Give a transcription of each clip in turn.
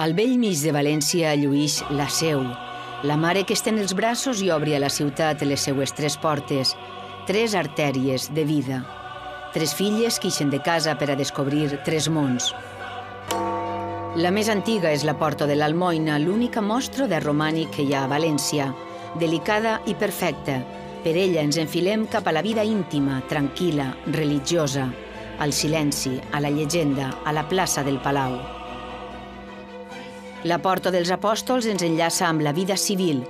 Al bell mig de València lluïx la Seu, la mare que estén els braços i obri a la ciutat les seues tres portes, tres artèries de vida. Tres filles que ixen de casa per a descobrir tres mons. La més antiga és la Porta de l'Almoina, l'única mostra de romànic que hi ha a València, delicada i perfecta. Per ella ens enfilem cap a la vida íntima, tranquil·la, religiosa, al silenci, a la llegenda, a la plaça del Palau. La Porta dels Apòstols ens enllaça amb la vida civil.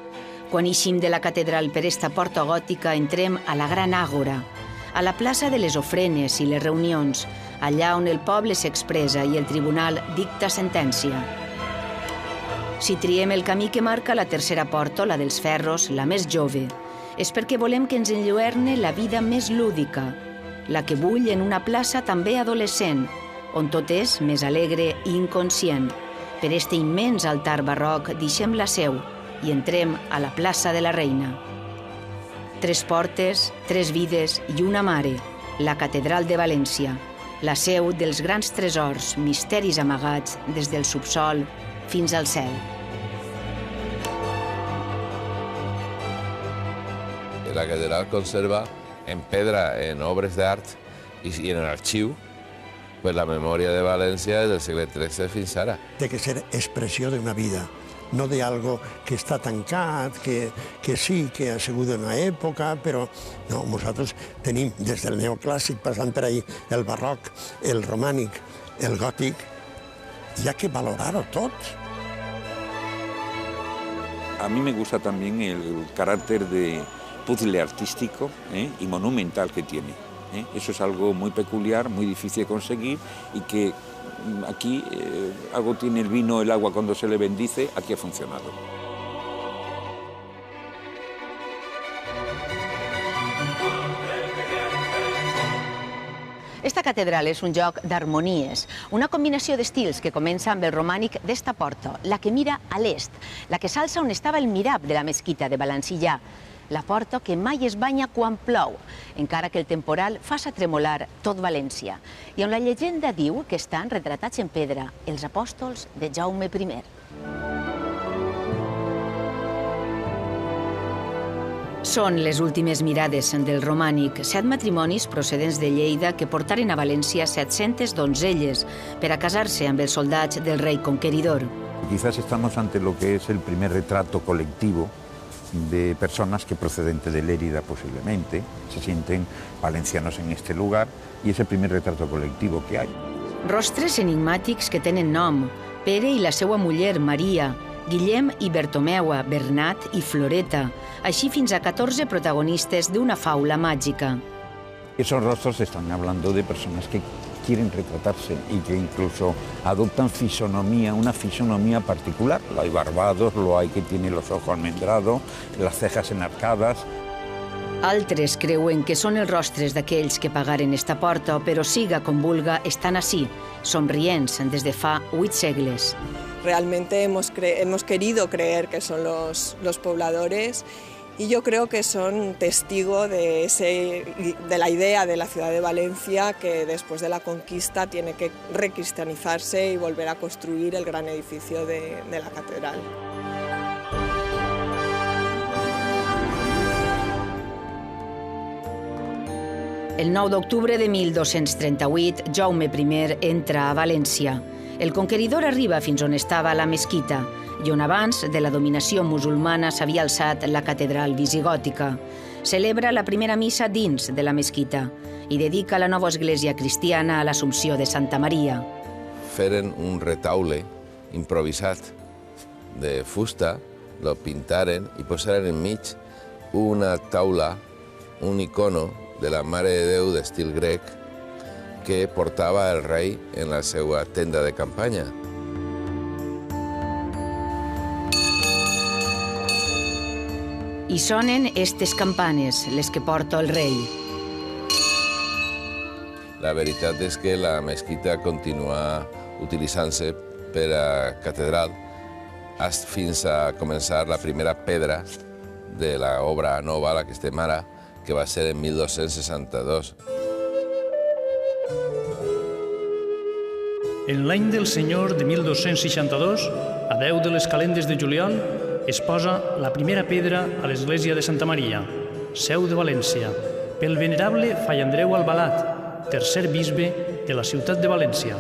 Quan eixim de la catedral per esta porta gòtica entrem a la Gran Àgora, a la plaça de les ofrenes i les reunions, allà on el poble s'expressa i el tribunal dicta sentència. Si triem el camí que marca la tercera porta, la dels ferros, la més jove, és perquè volem que ens enlluerne la vida més lúdica, la que bull en una plaça també adolescent, on tot és més alegre i inconscient. Per este immens altar barroc deixem la Seu i entrem a la plaça de la Reina. Tres portes, tres vides i una mare, la catedral de València, la seu dels grans tresors, misteris amagats des del subsol fins al cel. La catedral conserva en pedra, en obres d'art i en el arxiu pues la memòria de València del segle XIII fins ara. Té que ser expressió d'una vida, no d'algo que està tancat, que sí, que ha sigut una època, però no, nosaltres tenim des del neoclàssic, passant per ahí, el barroc, el romànic, el gòtic, hi ha que valorar-ho tot. A mí me gusta también el carácter de puzzle artístico y monumental que tiene. Eso es algo muy peculiar, muy difícil de conseguir y que aquí algo tiene el vino, el agua cuando se le bendice, aquí ha funcionado. Esta catedral és un joc d'harmonies, una combinació d'estils que comença amb el romànic d'esta porta, la que mira a l'est, la que s'alça on estava el mirab de la mesquita de Balancillà, la porta que mai es banya quan plou, encara que el temporal faça tremolar tot València, i on la llegenda diu que estan retratats en pedra els apòstols de Jaume I. Són les últimes mirades del romànic, 7 matrimonis procedents de Lleida que portaren a València 700 donzelles per a casar-se amb els soldats del rei conqueridor. Quizás estamos ante lo que es el primer retrato colectivo de personas que procedentes de Lérida posiblemente se sienten valencianos en este lugar y es el primer retrato colectivo que hay. Rostres enigmàtics que tenen nom, Pere i la seva muller Maria, Guillem i Bertomeua, Bernat i Floreta, així fins a 14 protagonistes d'una faula màgica. Esos rostros están hablando de personas que quieren retratarse y que incluso adoptan fisonomía, una fisonomía particular. Lo hay barbados, lo hay que tiene los ojos almendrados, las cejas enarcadas. Altres creuen que són els rostres d'aquells que pagaren esta porta, però siga com vulga, estan ací, somrients des de fa 8 segles. Realmente hemos querido creer que son los pobladores y yo creo que son testigo de la idea de la ciudad de Valencia que después de la conquista tiene que recristianizarse y volver a construir el gran edificio de la catedral. El 9 d'octubre de 1238, Jaume I entra a València. El conqueridor arriba fins on estava la mesquita i on abans de la dominació musulmana s'havia alçat la catedral visigòtica. Celebra la primera missa dins de la mesquita i dedica la nova església cristiana a l'Assumpció de Santa Maria. Feren un retaule improvisat de fusta, lo pintaren i posaren enmig una taula, un icono de la Mare de Déu d'estil grec que portava el rei en la seva tenda de campanya. I sonen estes campanes, les que porta el rei. La veritat és que la mesquita continua utilitzant-se per a catedral fins a començar la primera pedra de l'obra nova, la que estem ara, que va ser en 1262. En l'any del Senyor de 1262, a 10 de les calendes de juliol, es posa la primera pedra a l'església de Santa Maria, seu de València, pel venerable Fai Andreu Albalat, tercer bisbe de la ciutat de València.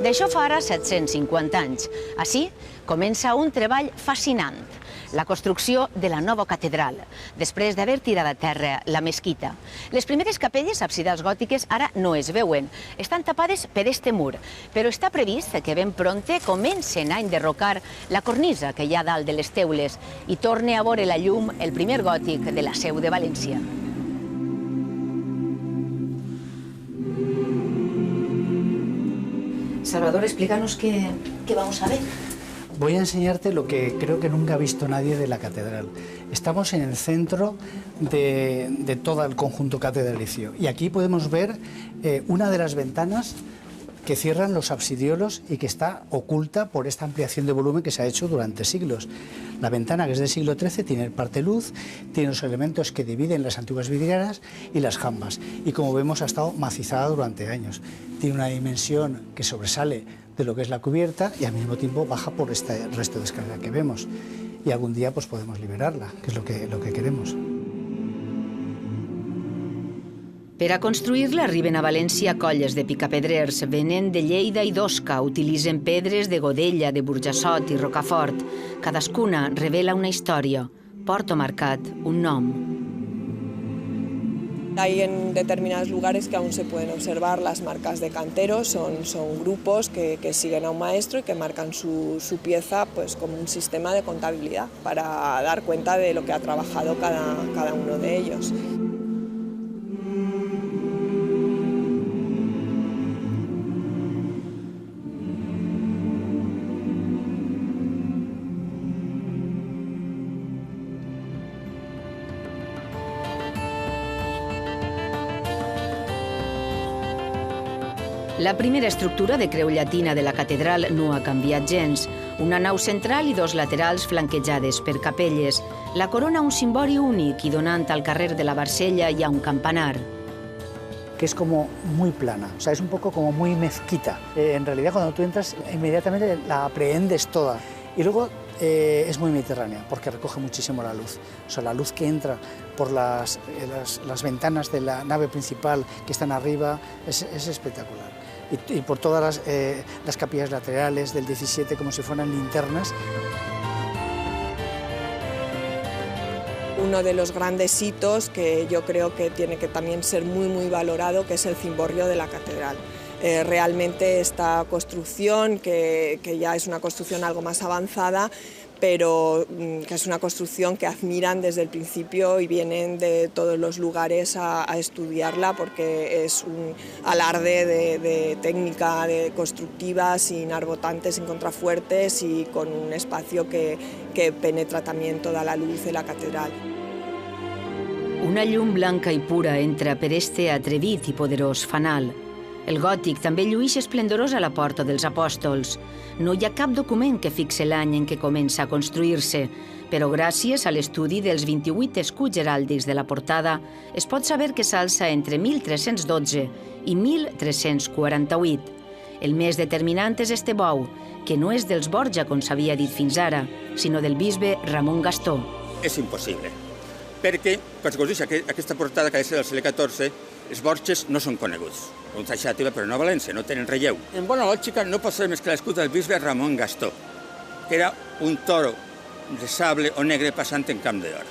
D'això fa ara 750 anys. Així comença un treball fascinant, la construcció de la nova catedral, després d'haver tirat a terra la mesquita. Les primeres capelles absidals gòtiques ara no es veuen, estan tapades per este mur, però està previst que ben prompte comencen a enderrocar la cornisa que hi ha dalt de les teules i torne a veure la llum el primer gòtic de la seu de València. Salvador, explícanos qué vamos a ver. Voy a enseñarte lo que creo que nunca ha visto nadie de la catedral. Estamos en el centro de todo el conjunto catedralicio y aquí podemos ver una de las ventanas que cierran los absidiolos y que está oculta por esta ampliación de volumen que se ha hecho durante siglos. La ventana, que es del siglo XIII, tiene parte luz, tiene los elementos que dividen las antiguas vidrieras y las jambas. Y como vemos, ha estado macizada durante años. Tiene una dimensión que sobresale de lo que es la cubierta y al mismo tiempo baja por este resto de escalera que vemos. Y algún día pues podemos liberarla, que es lo que queremos. Per a construir-la arriben a València colles de picapedrers, venen de Lleida i d'Osca, utilitzen pedres de Godella, de Burjassot i Rocafort. Cadascuna revela una història, porta marcat un nom. Hay en determinados lugares que aún se pueden observar las marcas de canteros, son grupos que siguen a un maestro y que marcan su pieza pues, como un sistema de contabilidad para dar cuenta de lo que ha trabajado cada uno de ellos. La primera estructura de creu llatina de la catedral no ha canviat gens. Una nau central i dos laterals flanquejades per capelles. La corona un cimbori únic i donant al carrer de la Barcella hi ha un campanar. Que es como muy plana, o sea, es un poco como muy mezquita. En realidad cuando tú entras inmediatamente la aprehendes toda y luego es muy mediterránea porque recoge muchísimo la luz. O sea, la luz que entra por las ventanas de la nave principal que están arriba es espectacular. Y por todas las capillas laterales del 17 como si fueran linternas. Uno de los grandes hitos que yo creo que tiene que también ser muy valorado, que es el cimborrio de la catedral. Realmente esta construcción, que ya es una construcción algo más avanzada, pero que es una construcción que admiran desde el principio y vienen de todos los lugares a estudiarla porque es un alarde de técnica constructiva, sin arbotantes, sin contrafuertes y con un espacio que penetra también toda la luz de la catedral. Una llum blanca i pura entra per este atrevit i poderós fanal. El gòtic també lluïx esplendorós a la Porta dels Apòstols. No hi ha cap document que fixe l'any en què comença a construir-se, però gràcies a l'estudi dels 28 escuts heràldics de la portada es pot saber que s'alça entre 1312 i 1348. El més determinant és este bou, que no és dels Borja, com s'havia dit fins ara, sinó del bisbe Ramon Gastó. És impossible, perquè, quan es construeix aquesta portada que ha de ser del segle XIV, els Borges no són coneguts. Un taxativa, però no a València, no tenen relleu. En bona lògica no pot ser més que l'escut del bisbe Ramon Gastó, que era un toro de sable o negre passant en camp d'or.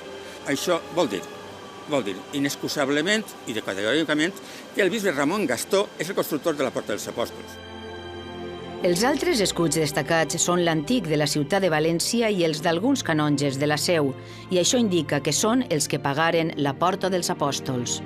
Això vol dir inexcusablement i categòricament que el bisbe Ramon Gastó és el constructor de la Porta dels Apòstols. Els altres escuts destacats són l'antic de la ciutat de València i els d'alguns canonges de la Seu, i això indica que són els que pagaren la Porta dels Apòstols.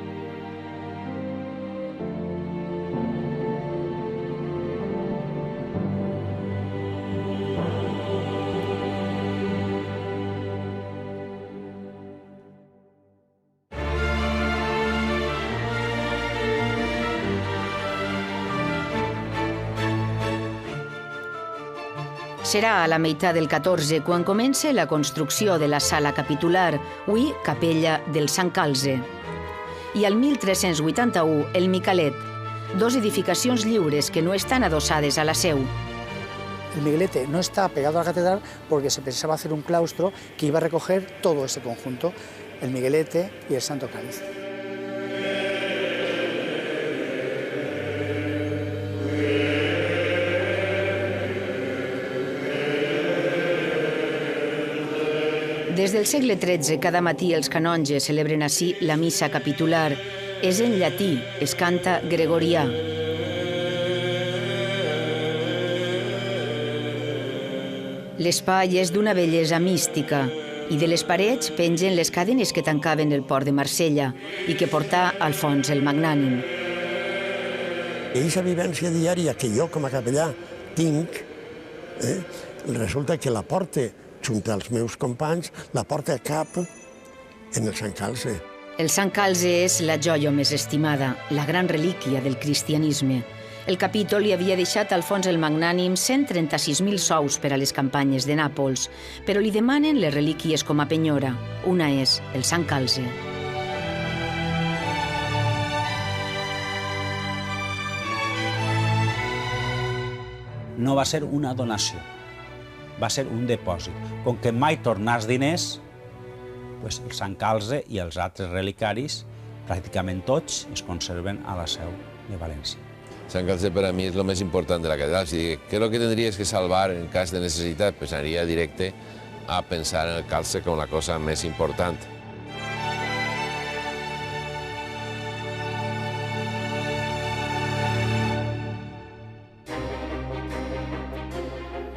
Serà a la meitat del 14 quan comença la construcció de la sala capitular, avui capella del Sant Calze. I al 1381, el Micalet. dos edificacions lliures que no estan adossades a la seu. El Miguelete no está pegado a la catedral porque se pensaba hacer un claustro que iba a recoger todo ese conjunto, el Miguelete y el Santo Cáliz. Des del segle XIII, cada matí els canonges celebren ací la missa capitular. És en llatí, es canta gregorià. L'espai és d'una bellesa mística i de les parets pengen les cadenes que tancaven el port de Marsella i que portà Alfons el Magnànim. Aquesta vivència diària que jo com a capellà tinc, resulta que la porta, junt als meus companys, la porta a cap en el Sant Calze. El Sant Calze és la joia més estimada, la gran relíquia del cristianisme. El capítol li havia deixat a Alfons el Magnànim 136.000 sous per a les campanyes de Nàpols, però li demanen les relíquies com a penyora. Una és el Sant Calze. No va ser una donació, va ser un depòsit. Com que mai tornars diners, el Sant Calze i els altres relicaris, pràcticament tots, es conserven a la seu de València. Sant Calze per a mi és el més important de la catedral. Si dic, què és el que tindries que salvar en cas de necessitat? Pues anaria directe a pensar en el calze com la cosa més important.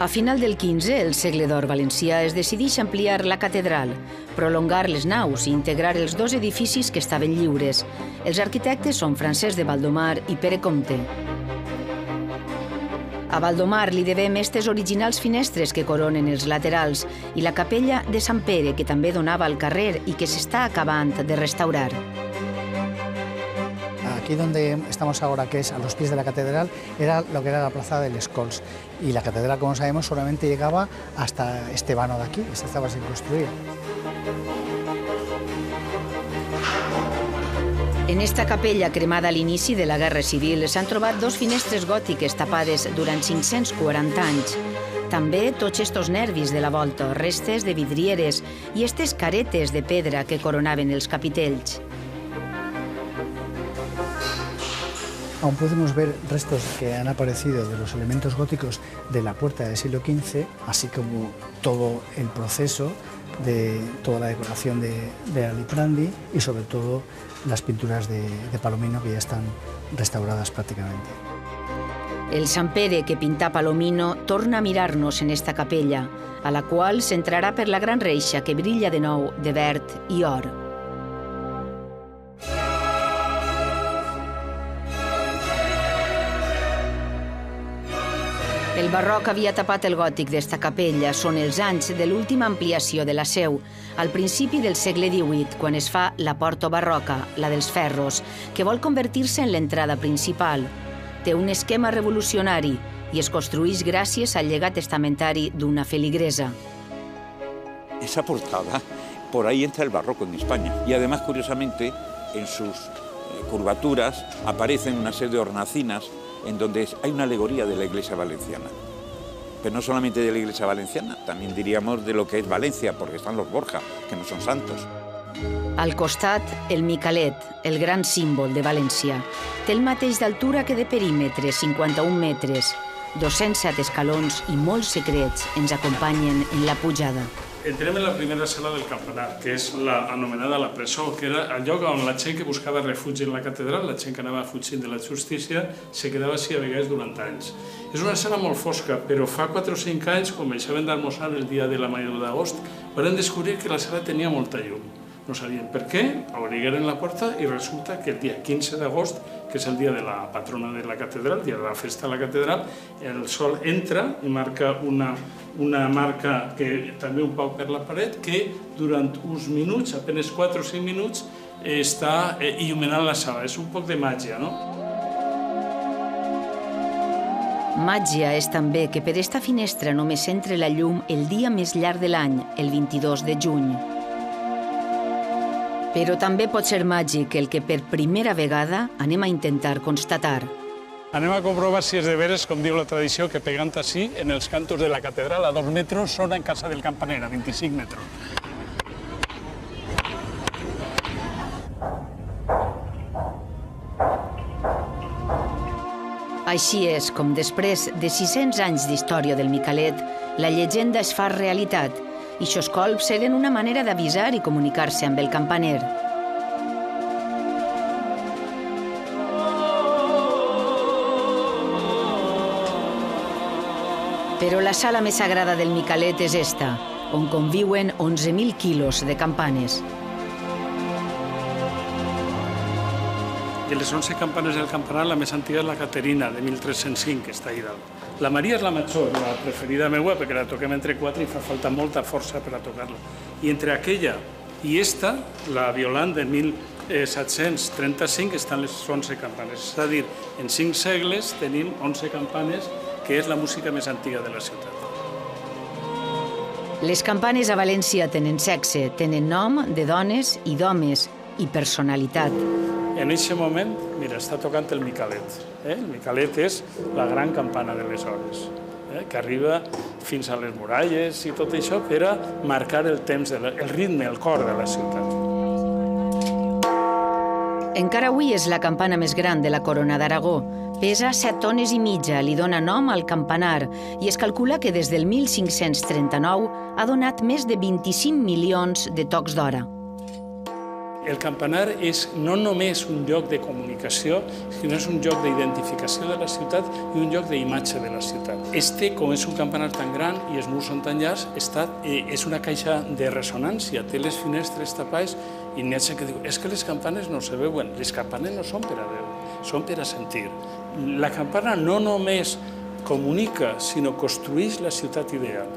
A final del XV, el segle d'or valencià, es decideix ampliar la catedral, prolongar les naus i integrar els dos edificis que estaven lliures. Els arquitectes són Francesc de Valdomar i Pere Comte. A Valdomar li devem estes originals finestres que coronen els laterals i la capella de Sant Pere, que també donava al carrer i que s'està acabant de restaurar. Aquí donde estamos ahora, que es a los pies de la catedral, era lo que era la plaza de Les Cols. Y la catedral, como sabemos, solamente llegaba hasta este vano de aquí, esta estaba sin construir. En esta capella cremada a l'inici de la Guerra Civil s'han trobat dos finestres gòtiques tapades durant 540 anys. També tots estos nervis de la volta, restes de vidrieres i estes caretes de pedra que coronaven els capitells. Aún podemos ver restos que han aparecido de los elementos góticos de la puerta del siglo XV, así como todo el proceso de toda la decoración de Aliprandi y sobre todo las pinturas de Palomino, que ya están restauradas prácticamente. El Sant Pere que pinta Palomino torna a mirar-nos en esta capella, a la qual s'entrarà per la gran reixa que brilla de nou de verd i or. El barroc havia tapat el gòtic d'esta capella. Són els anys de l'última ampliació de la seu, al principi del segle XVIII, quan es fa la porta barroca, la dels ferros, que vol convertir-se en l'entrada principal. Té un esquema revolucionari i es construeix gràcies al llegat testamentari d'una feligresa. Esa portada, por ahí entra el barroco en España. Y además, curiosamente, en sus curvaturas aparecen una serie de hornacinas en donde hay una alegoría de la Iglesia valenciana. Pero no solamente de la Iglesia valenciana, también diríamos de lo que es Valencia, porque están los Borja, que no son santos. Al costat, el Micalet, el gran símbol de València. Té el mateix d'altura que de perímetre, 51 metres. 207 escalons i molts secrets ens acompanyen en la pujada. Entrem en la primera sala del campanar, que és anomenada la presó, que era el lloc on la gent que buscava refugi en la catedral, la gent que anava fugint de la justícia, se quedava així a vegades durant anys. És una sala molt fosca, però fa 4 o 5 anys, quan baixaven d'almoçar el dia de la Maior d'agost, van descobrir que la sala tenia molta llum. No sabien per què, obrigueren la porta i resulta que el dia 15 d'agost, que és el dia de la patrona de la catedral, dia de la festa de la catedral, el sol entra i marca una marca que també un poc per la paret, que durant uns minuts, apenas 4 o 5 minuts, està il·luminant la sala. És un poc de màgia, no? Màgia és també que per esta finestra només entra la llum el dia més llarg de l'any, el 22 de juny. Però també pot ser màgic el que per primera vegada anem a intentar constatar. Anem a comprovar si és de veres, com diu la tradició, que pegant així, en els cantos de la catedral, a 2 metres, sona en casa del campaner, a 25 metres. Així és com després de 600 anys d'història del Micalet, la llegenda es fa realitat i xos colps eren una manera d'avisar i comunicar-se amb el campaner. Però la sala més sagrada del Micalet és esta, on conviuen 11.000 quilos de campanes. De les 11 campanes del campanar, la més antiga és la Caterina, de 1305, que està ahí dalt. La Maria és la major, la preferida meua, perquè la toquem entre 4 i fa falta molta força per a tocar-la. I entre aquella i esta, la Violant de 1735, estan les 11 campanes. És a dir, en 5 segles tenim 11 campanes, que és la música més antiga de la ciutat. Les campanes a València tenen sexe, tenen nom de dones i d'homes i personalitat. En aquest moment, mira, està tocant el Micalet. El Micalet és la gran campana de les hores, que arriba fins a les muralles i tot això per a marcar el temps, el ritme, el cor de la ciutat. Encara avui és la campana més gran de la Corona d'Aragó. Pesa 7 tones i mitja, li dona nom al campanar i es calcula que des del 1539 ha donat més de 25 milions de tocs d'hora. El campanar és no només un lloc de comunicació, sinó és un lloc d'identificació de la ciutat i un lloc d'imatge de la ciutat. Este, com és un campanar tan gran i els murs són tan llargs, és una caixa de ressonància, té les finestres tapades i n'hi ha gent que diu és que les campanes no se veuen. Les campanes no són per a veure, són per a sentir. La campana no només comunica, sinó construeix la ciutat ideal.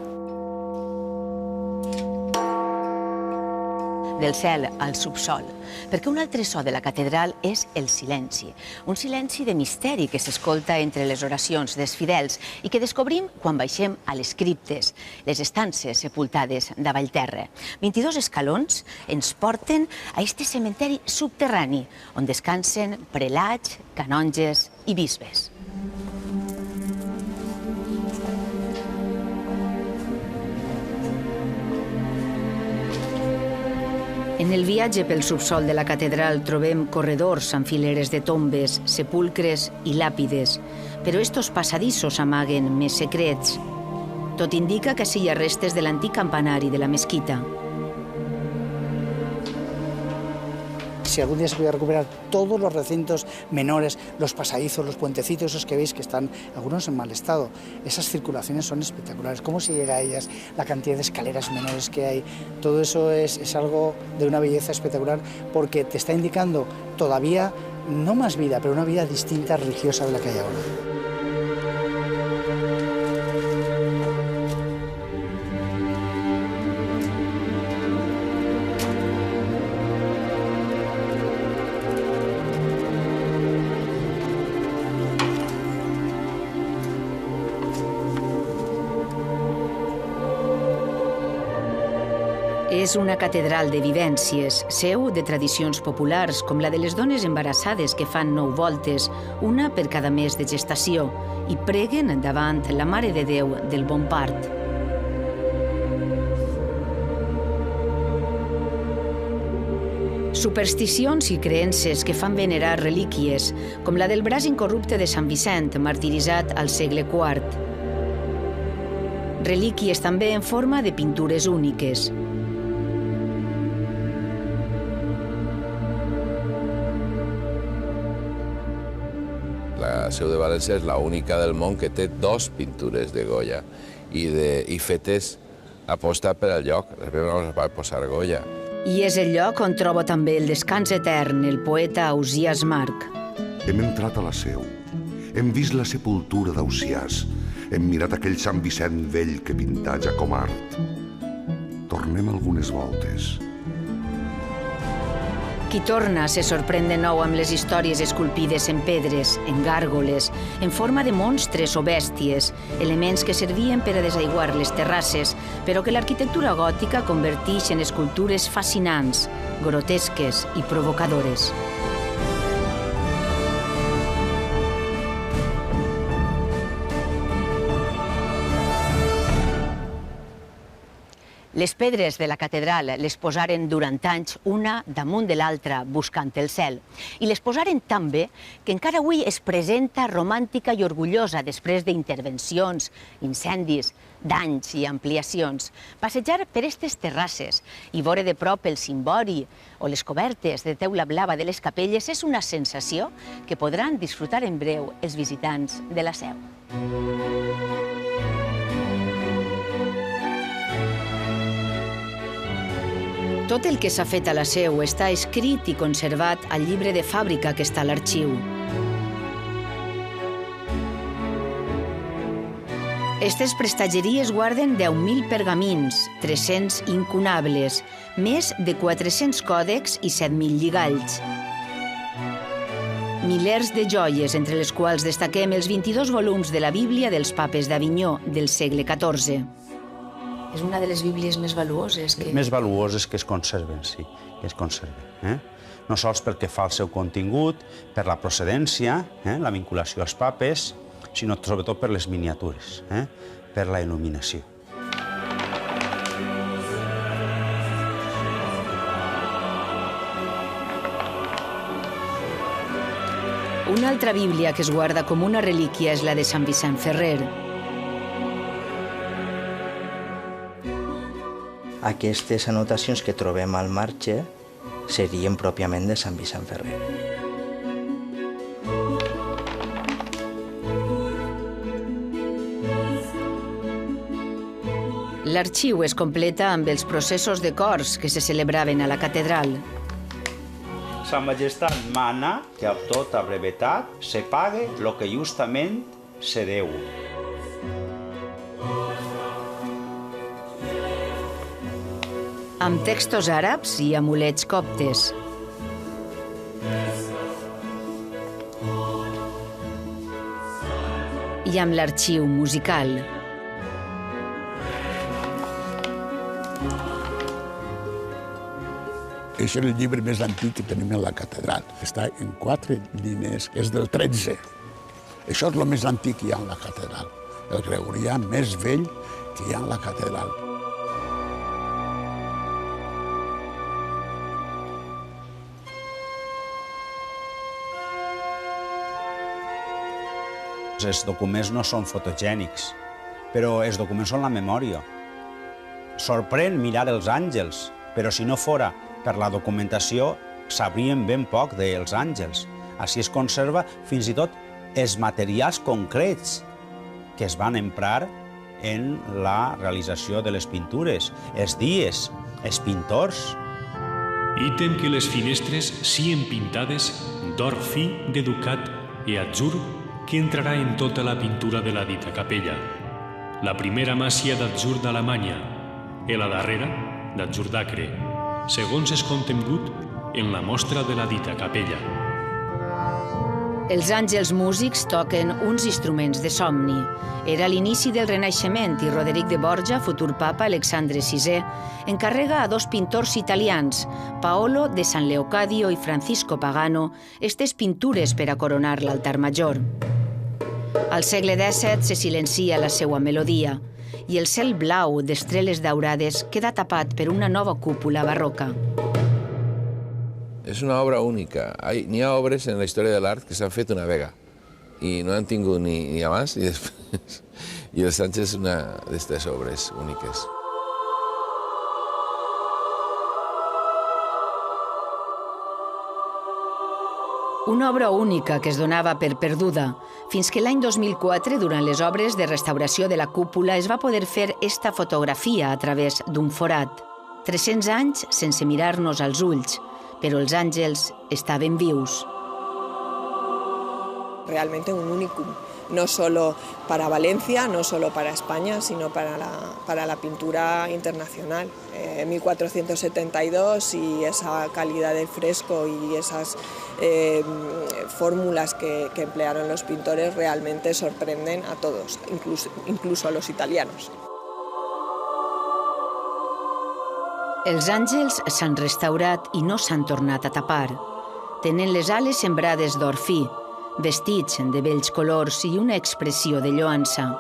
Del cel al subsol, perquè un altre so de la catedral és el silenci. Un silenci de misteri que s'escolta entre les oracions dels fidels i que descobrim quan baixem a les criptes, les estances sepultades davall terra. 22 escalons ens porten a este cementeri subterrani, on descansen prelats, canonges i bisbes. En el viatge pel subsol de la catedral trobem corredors amb fileres de tombes, sepulcres i làpides, però estos passadissos amaguen més secrets. Tot indica que sí hi ha restes de l'antic campanari de la mesquita. Si algún día se pudiera recuperar todos los recintos menores, los pasadizos, los puentecitos, esos que veis que están algunos en mal estado, esas circulaciones son espectaculares. ¿Cómo se llega a ellas? La cantidad de escaleras menores que hay, todo eso es algo de una belleza espectacular porque te está indicando todavía, no más vida, pero una vida distinta, religiosa de la que hay ahora. És una catedral de vivències, seu de tradicions populars, com la de les dones embarassades que fan 9 voltes, una per cada mes de gestació, i preguen davant la Mare de Déu del Bon Part. Supersticions i creences que fan venerar relíquies, com la del braç incorrupte de Sant Vicent, martiritzat al segle IV. Relíquies també en forma de pintures úniques. La Seu de València és l'única del món que té 2 pintures de Goya i fetes aposta per al lloc. Després no es va posar Goya. I és el lloc on troba també el descans etern el poeta Ausiàs March. Hem entrat a la Seu, hem vist la sepultura d'Ausiàs, hem mirat aquell Sant Vicent vell que pintà Jacomart. Tornem algunes voltes. Qui torna se sorprèn de nou amb les històries esculpides en pedres, en gàrgoles, en forma de monstres o bèsties, elements que servien per a desaiguar les terrasses, però que l'arquitectura gòtica converteix en escultures fascinants, grotesques i provocadores. Les pedres de la catedral les posaren durant anys una damunt de l'altra buscant el cel. I les posaren tan bé que encara avui es presenta romàntica i orgullosa després d'intervencions, incendis, danys i ampliacions. Passejar per aquestes terrasses i veure de prop el cimbori o les cobertes de teula blava de les capelles és una sensació que podran disfrutar en breu els visitants de la Seu. Tot el que s'ha fet a la Seu està escrit i conservat al llibre de fàbrica que està a l'arxiu. Estes prestatgeries guarden 10.000 pergamins, 300 incunables, més de 400 còdecs i 7.000 lligalls. Milers de joies, entre les quals destaquem els 22 volums de la Bíblia dels papes d'Avinyó del segle XIV. És una de les bíblies més valuoses que... Més valuoses que es conserven, sí, que es conserven. No sols pel que fa al seu contingut, per la procedència, la vinculació als papes, sinó sobretot per les miniatures, per la il·luminació. Una altra Bíblia que es guarda com una relíquia és la de Sant Vicent Ferrer. Aquestes anotacions que trobem al marge serien pròpiament de Sant Vicent Ferrer. L'arxiu es completa amb els processos de cors que se celebraven a la catedral. Sa Majestat mana que amb tota brevetat se pague lo que justament se deu. Amb textos àrabs i amulets coptes. I amb l'arxiu musical. És el llibre més antic que tenim a la catedral. Està en 4 línies, és del 13. Això és el més antic que hi ha a la catedral. El gregorià més vell que hi ha a la catedral. Els documents no són fotogènics, però els documents són la memòria. Sorprèn mirar els àngels, però si no fora per la documentació, sabríem ben poc dels àngels. Així es conserva fins i tot els materials concrets que es van emprar en la realització de les pintures, els dies, els pintors. Ítem que les finestres siguin pintades d'or fi de ducat i atzur que entrarà en tota la pintura de la dita capella. La primera màsia d'atzur d'Alemanya i la darrera d'atzur d'Acre, segons és contingut en la mostra de la dita capella. Els àngels músics toquen uns instruments de somni. Era l'inici del Renaixement i Roderic de Borja, futur papa Alexandre VI, encarrega a 2 pintors italians, Paolo de San Leocadio i Francisco Pagano, estes pintures per a coronar l'altar major. Al segle XVII se silencia la seva melodia i el cel blau d'estreles daurades queda tapat per una nova cúpula barroca. És una obra única. N'hi ha obres en la història de l'art que s'han fet una vegada i no han tingut ni abans ni després. I el Sánchez és una d'aquestes obres úniques. Una obra única que es donava per perduda, fins que l'any 2004, durant les obres de restauració de la cúpula, es va poder fer esta fotografia a través d'un forat. 300 anys sense mirar-nos als ulls, però els àngels estaven vius. Realmente un únicum, no solo para Valencia, no solo para España, sino para la pintura internacional. 1472 y esa calidad del fresco y esas fórmulas que emplearon los pintores realmente sorprenden a todos, incluso a los italianos. Els àngels s'han restaurat i no s'han tornat a tapar. Tenen les ales sembrades d'or fi, vestits de bells colors i una expressió de lloança.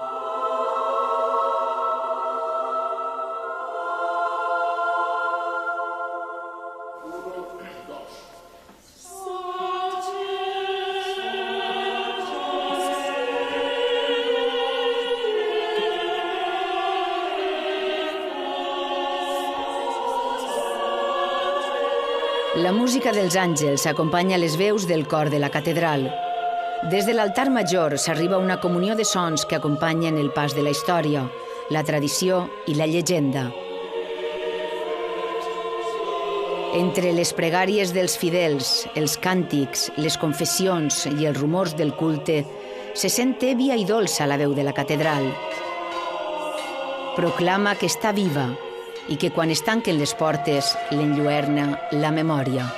La música dels àngels acompanya les veus del cor de la catedral. Des de l'altar major s'arriba una comunió de sons que acompanyen el pas de la història, la tradició i la llegenda. Entre les pregàries dels fidels, els càntics, les confessions i els rumors del culte, se sent tèbia i dolça la veu de la catedral. Proclama que està viva i que quan es tanquen les portes l'enlluerna la memòria.